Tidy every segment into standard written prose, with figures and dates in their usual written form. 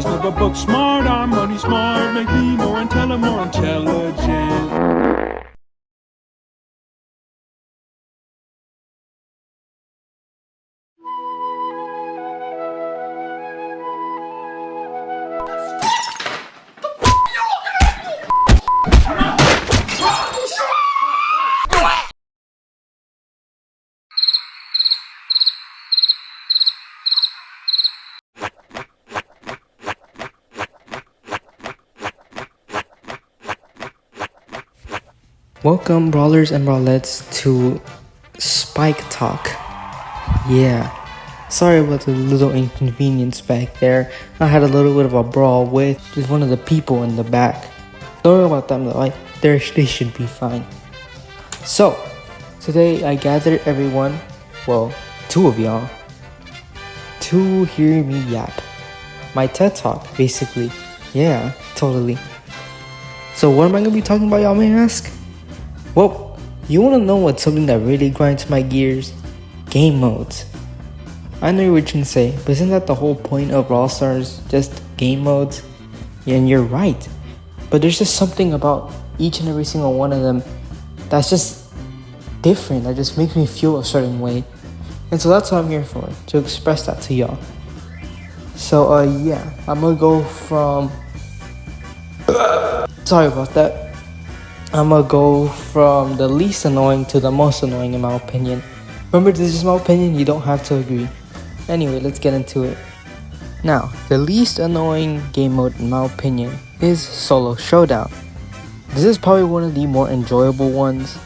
was never book smart, I'm money smart. Make me more intelligent. Welcome, brawlers and brawlettes, to Spike Talk. Yeah, sorry about the little inconvenience back there. I had a little bit of a brawl with just one of the people in the back. Don't worry about them, though. They should be fine. So, today I gathered everyone, well, two of y'all, to hear me yap. My TED Talk, basically. Yeah, totally. So what am I going to be talking about, y'all may ask? Well, you want to know what's something that really grinds my gears? Game modes. I know what you're going to say, but isn't that the whole point of Brawl Stars? Just game modes? Yeah, and you're right. But there's just something about each and every single one of them that's just different. That just makes me feel a certain way. And so that's what I'm here for, to express that to y'all. So, yeah, I'm going to go from... Sorry about that. I'm gonna go from the least annoying to the most annoying in my opinion. Remember, this is my opinion, you don't have to agree. Anyway, let's get into it. Now, the least annoying game mode in my opinion is Solo Showdown. This is probably one of the more enjoyable ones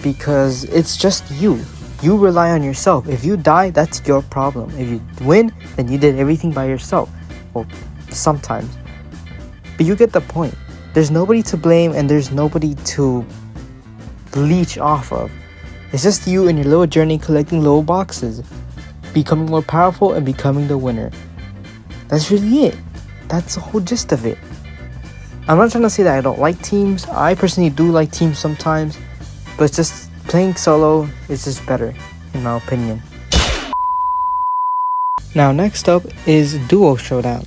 because it's just you. You rely on yourself. If you die, that's your problem. If you win, then you did everything by yourself. Well, sometimes. But you get the point. There's nobody to blame and there's nobody to leech off of. It's just you and your little journey collecting little boxes, becoming more powerful and becoming the winner. That's really it. That's the whole gist of it. I'm not trying to say that I don't like teams. I personally do like teams sometimes, but just playing solo is just better, in my opinion. Now, next up is Duo Showdown.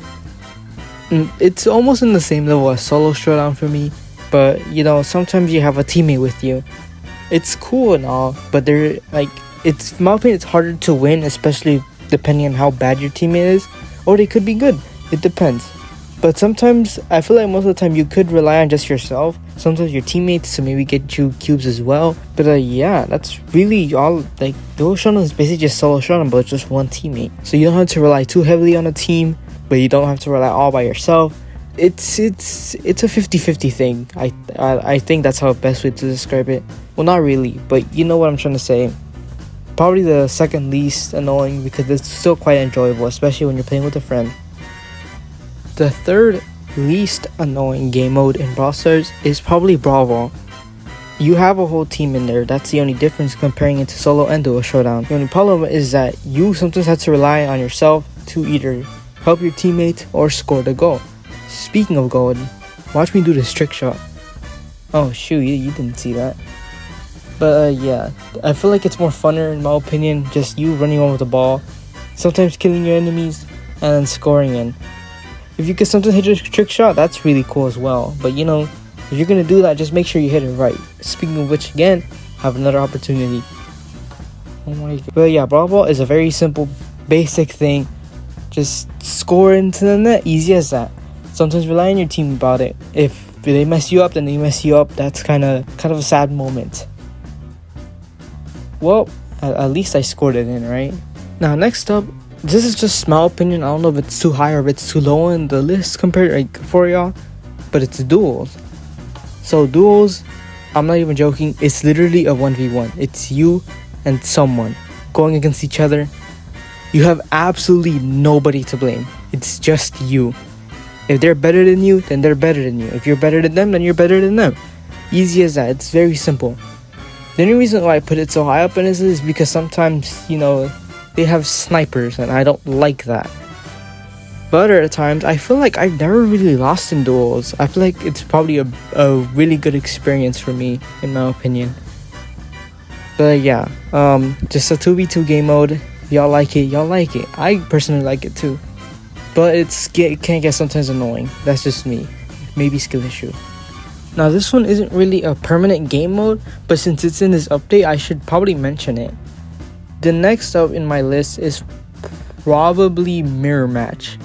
It's almost in the same level as Solo Showdown for me, but you know, sometimes you have a teammate with you. It's cool and all, but in my opinion, it's harder to win, especially depending on how bad your teammate is, or they could be good. It depends. But sometimes, I feel like most of the time you could rely on just yourself. Sometimes your teammates to maybe get you cubes as well. But yeah, that's really all. Duo Showdown is basically just Solo Showdown, but it's just one teammate. So you don't have to rely too heavily on a team, but you don't have to rely all by yourself. It's a 50-50 thing. I think that's how the best way to describe it. Well, not really, but you know what I'm trying to say. Probably the second least annoying because it's still quite enjoyable, especially when you're playing with a friend. The third least annoying game mode in Brawl Stars is probably Brawl Ball. You have a whole team in there. That's the only difference comparing it to Solo and Duo Showdown. The only problem is that you sometimes have to rely on yourself to either help your teammate or score the goal. Speaking of goal, watch me do this trick shot. Oh shoot, you didn't see that. But yeah, I feel like it's more funner in my opinion, just you running on with the ball, sometimes killing your enemies, and then scoring in. If you can sometimes hit a trick shot, that's really cool as well. But you know, if you're gonna do that, just make sure you hit it right. Speaking of which, again, have another opportunity. Oh my god. But yeah, Brawl Ball is a very simple, basic thing. Just score into the net, easy as that. Sometimes rely on your team about it. If they mess you up, then they mess you up. That's kind of a sad moment. Well, at least I scored it in, right? Now, next up, this is just my opinion. I don't know if it's too high or if it's too low in the list compared for y'all, but it's duels. So duels, I'm not even joking. It's literally a 1v1. It's you and someone going against each other. You have absolutely nobody to blame. It's just you. If they're better than you, then they're better than you. If you're better than them, then you're better than them. Easy as that. It's very simple. The only reason why I put it so high up in this is because sometimes, you know, they have snipers and I don't like that. But other times, I feel like I've never really lost in duels. I feel like it's probably a really good experience for me, in my opinion. But yeah, just a 2v2 game mode. Y'all like it, y'all like it. I personally like it too. but it can get sometimes annoying. That's just me. Maybe skill issue. Now this one isn't really a permanent game mode, but since it's in this update, I should probably mention it. The next up in my list is probably mirror match.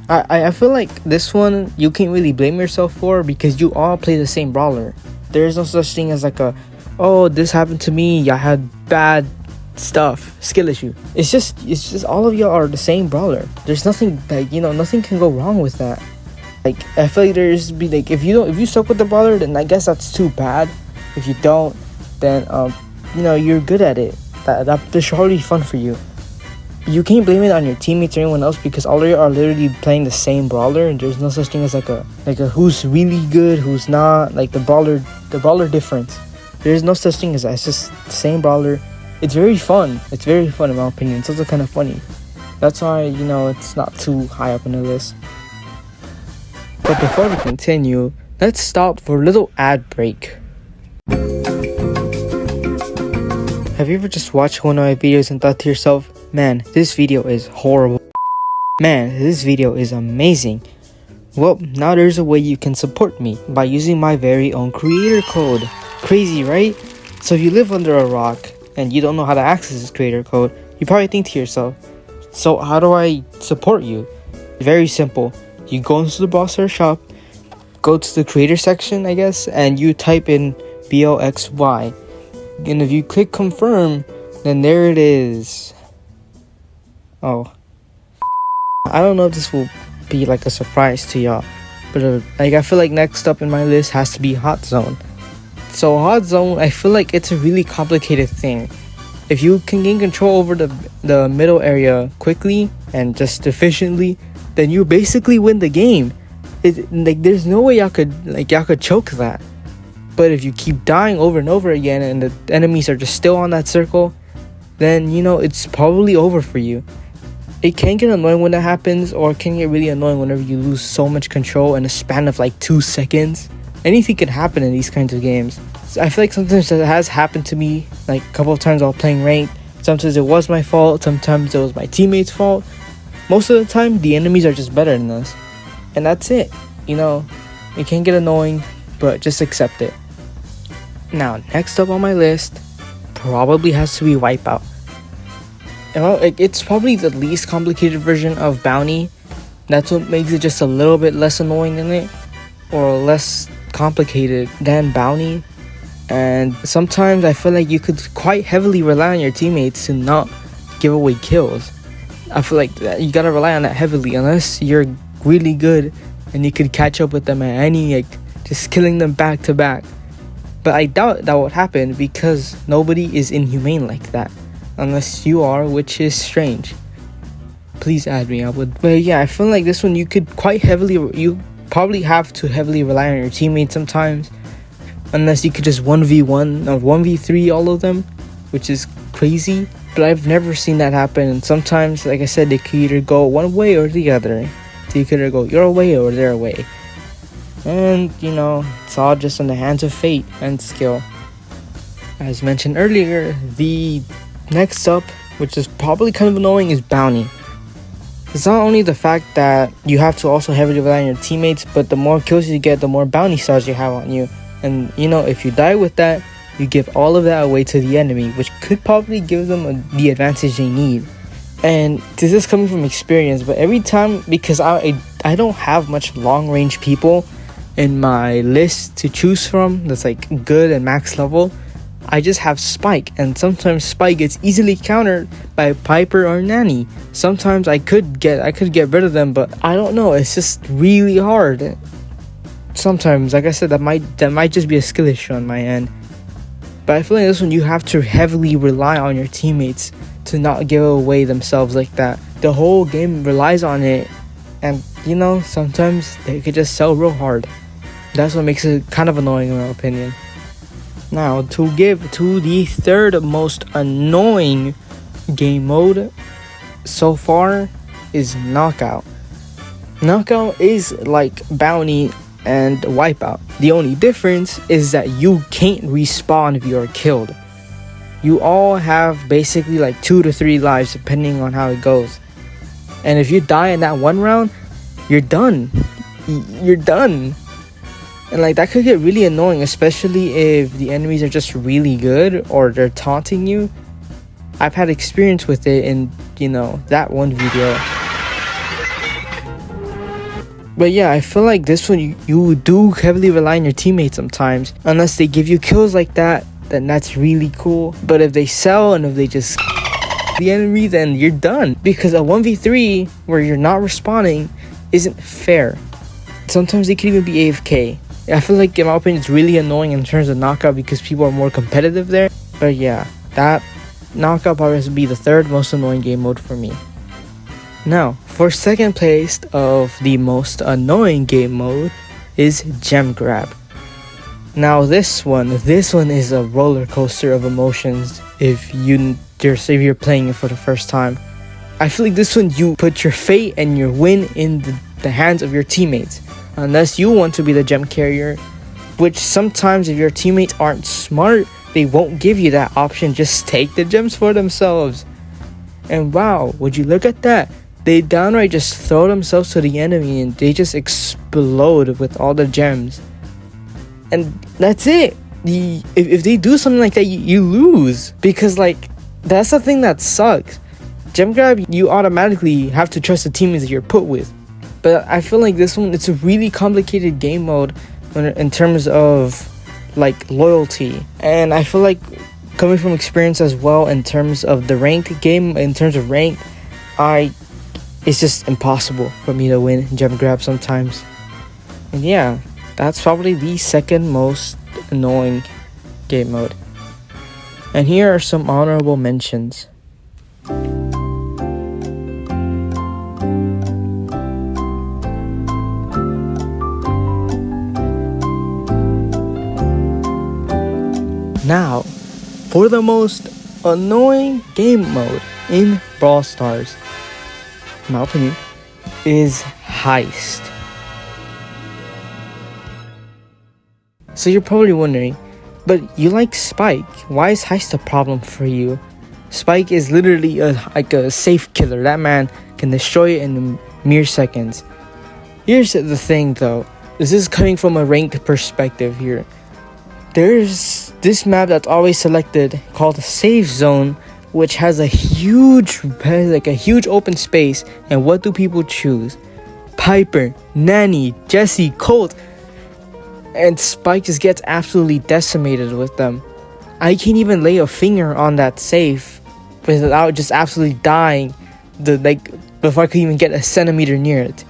I feel like this one you can't really blame yourself for because you all play the same brawler. There is no such thing as like a, oh, this happened to me, I had bad stuff, skill issue. It's just all of y'all are the same brawler. There's nothing that, nothing can go wrong with that. Like, I feel like if you suck with the brawler, then I guess that's too bad. If you don't, then you're good at it. That's surely fun for you. You can't blame it on your teammates or anyone else because all of you are literally playing the same brawler, and there's no such thing as like a who's really good, who's not, like the brawler difference. There's no such thing as that. It's just the same brawler. It's very fun. It's very fun in my opinion. It's also kind of funny. That's why, it's not too high up on the list. But before we continue, let's stop for a little ad break. Have you ever just watched one of my videos and thought to yourself, man, this video is horrible. Man, this video is amazing. Well, now there's a way you can support me by using my very own creator code. Crazy, right? So if you live under a rock and you don't know how to access this creator code, you probably think to yourself, so how do I support you? Very simple. You go into the Brawl Stars shop, go to the creator section, I guess, and you type in BLXY. And if you click confirm, then there it is. Oh, I don't know if this will be like a surprise to y'all, but I feel like next up in my list has to be Hot Zone. So Hot Zone, I feel like it's a really complicated thing. If you can gain control over the middle area quickly and just efficiently, then you basically win the game. There's no way y'all could choke that. But if you keep dying over and over again and the enemies are just still on that circle, then it's probably over for you. It can get annoying when that happens, or it can get really annoying whenever you lose so much control in a span of like 2 seconds. Anything can happen in these kinds of games. I feel like sometimes that has happened to me, like a couple of times while playing ranked. Sometimes it was my fault, sometimes it was my teammates' fault. Most of the time, the enemies are just better than us. And that's it. It can get annoying, but just accept it. Now, next up on my list probably has to be Wipeout. It's probably the least complicated version of Bounty. That's what makes it just a little bit less annoying in it, or less complicated than Bounty. And sometimes I feel like you could quite heavily rely on your teammates to not give away kills. I feel like you gotta rely on that heavily unless you're really good and you could catch up with them at any, just killing them back to back. But I doubt that would happen because nobody is inhumane like that. Unless you are, which is strange. Please add me, I would. But yeah, I feel like this one you probably have to heavily rely on your teammates sometimes. Unless you could just 1v1 or 1v3 all of them, which is crazy. But I've never seen that happen. And sometimes, like I said, they could either go one way or the other. So you could either go your way or their way. And, it's all just in the hands of fate and skill. As mentioned earlier, the next up, which is probably kind of annoying, is Bounty. It's not only the fact that you have to also heavily rely on your teammates, but the more kills you get, the more bounty stars you have on you. And, if you die with that, you give all of that away to the enemy, which could probably give them the advantage they need. And this is coming from experience, but every time, because I don't have much long range people in my list to choose from that's like good and max level, I just have Spike, and sometimes Spike gets easily countered by Piper or Nanny. Sometimes I could get rid of them, but I don't know, it's just really hard. Sometimes, like I said, that might just be a skill issue on my end. But I feel like this one you have to heavily rely on your teammates to not give away themselves like that. The whole game relies on it, and sometimes they could just sell real hard. That's what makes it kind of annoying in my opinion. Now, to give to the third most annoying game mode so far is Knockout. Knockout is like Bounty and Wipeout. The only difference is that you can't respawn if you are killed. You all have basically like 2 to 3 lives depending on how it goes. And if you die in that one round, you're done. You're done. And like that could get really annoying, especially if the enemies are just really good or they're taunting you. I've had experience with it in, that one video. But yeah, I feel like this one, you do heavily rely on your teammates sometimes. Unless they give you kills like that, then that's really cool. But if they sell and if they just the enemy, then you're done. Because a 1v3 where you're not responding isn't fair. Sometimes they can even be AFK. I feel like, in my opinion, it's really annoying in terms of knockout because people are more competitive there. But yeah, that knockout probably has to be the third most annoying game mode for me. Now, for second place of the most annoying game mode is Gem Grab. Now this one is a roller coaster of emotions if you're playing it for the first time. I feel like this one, you put your fate and your win in the hands of your teammates. Unless you want to be the gem carrier, which sometimes if your teammates aren't smart, they won't give you that option. Just take the gems for themselves. And wow, would you look at that? They downright just throw themselves to the enemy and they just explode with all the gems. And that's it. If they do something like that, you lose. Because like, that's the thing that sucks. Gem grab, you automatically have to trust the teammates that you're put with. But I feel like this one, it's a really complicated game mode in terms of like loyalty. And I feel like, coming from experience as well, in terms of the ranked game, in terms of rank, it's just impossible for me to win gem grab sometimes. And yeah, that's probably the second most annoying game mode. And here are some honorable mentions. Now, for the most annoying game mode in Brawl Stars, in my opinion, is Heist. So you're probably wondering, but you like Spike, why is Heist a problem for you? Spike is literally like a safe killer. That man can destroy it in mere seconds. Here's the thing though, this is coming from a ranked perspective here. There's this map that's always selected called the Safe Zone, which has a huge open space. And what do people choose? Piper, Nanny, Jesse, Colt, and Spike just gets absolutely decimated with them. I can't even lay a finger on that safe without just absolutely dying before I could even get a centimeter near it.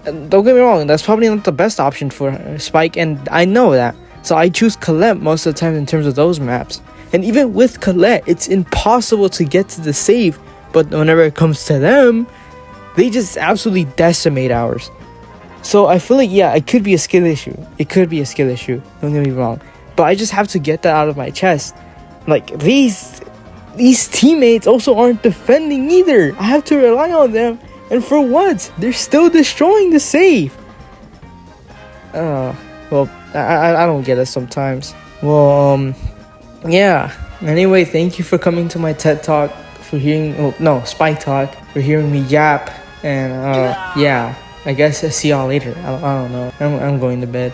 And don't get me wrong, that's probably not the best option for Spike, and I know that. So I choose Colette most of the time in terms of those maps. And even with Colette, it's impossible to get to the safe. But whenever it comes to them, they just absolutely decimate ours. So I feel like, yeah, it could be a skill issue. It could be a skill issue. Don't get me wrong. But I just have to get that out of my chest. Like, these teammates also aren't defending either. I have to rely on them. And for what? They're still destroying the safe. Well, I don't get it sometimes. Well, yeah. Anyway, thank you for coming to my TED Talk, for hearing, Spike Talk, for hearing me yap. And, yeah, I guess I'll see y'all later. I don't know. I'm going to bed.